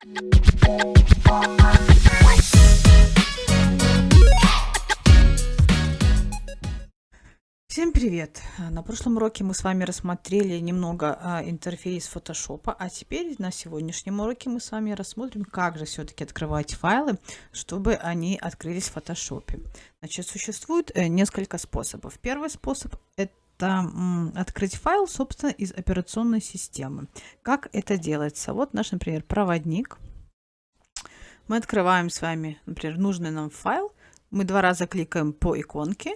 Всем привет! На прошлом уроке мы с вами рассмотрели немного интерфейс Photoshop, а теперь на сегодняшнем уроке мы с вами рассмотрим, как же все-таки открывать файлы, чтобы они открылись в Photoshop. Значит, существует несколько способов. Первый способ – это открыть файл, собственно, из операционной системы. Как это делается? Вот наш, например, проводник. Мы открываем с вами, например, нужный нам файл. Мы 2 раза кликаем по иконке.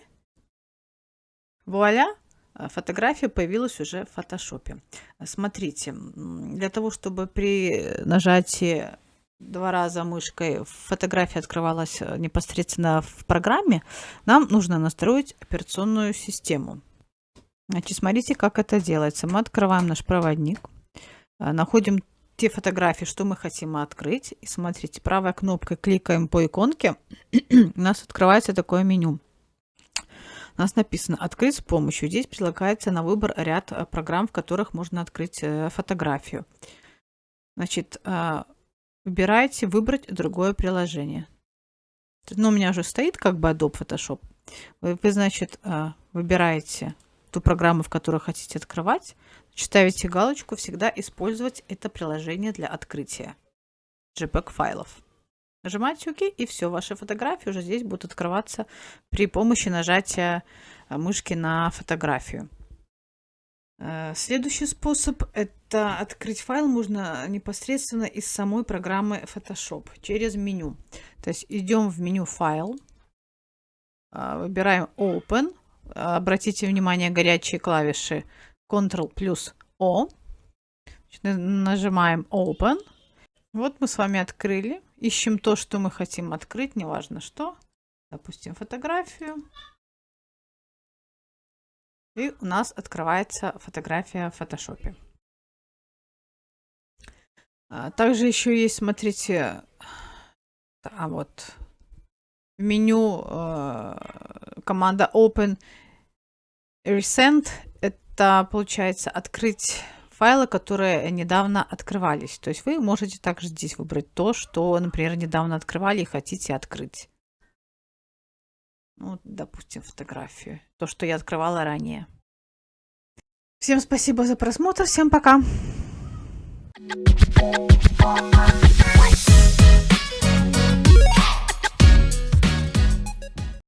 Вуаля! Фотография появилась уже в Photoshop. Смотрите, для того, чтобы при нажатии 2 раза мышкой фотография открывалась непосредственно в программе, нам нужно настроить операционную систему. Значит, смотрите, как это делается. Мы открываем наш проводник, находим те фотографии, что мы хотим открыть. И смотрите, правой кнопкой кликаем по иконке, у нас открывается такое меню. У нас написано «Открыть с помощью». Здесь предлагается на выбор ряд программ, в которых можно открыть фотографию. Значит, выбирайте «Выбрать другое приложение». Ну, у меня уже стоит как бы Adobe Photoshop. Вы значит, выбираете ту программу, в которой хотите открывать. Ставите галочку «Всегда использовать это приложение для открытия JPEG-файлов». Нажимаете ОК, и все, ваши фотографии уже здесь будут открываться при помощи нажатия мышки на фотографию. Следующий способ – это открыть файл можно непосредственно из самой программы Photoshop через меню. То есть идем в меню «Файл», выбираем «Open», обратите внимание, горячие клавиши Ctrl плюс O, нажимаем «Open». Вот мы с вами открыли. Ищем то, что мы хотим открыть, неважно что. Допустим, фотографию. И у нас открывается фотография в Photoshop. Также еще есть, смотрите, вот в меню команда Open Recent. Это получается открыть файлы, которые недавно открывались. То есть вы можете также здесь выбрать то, что, например, недавно открывали и хотите открыть. Ну, допустим, фотографию. То, что я открывала ранее. Всем спасибо за просмотр. Всем пока.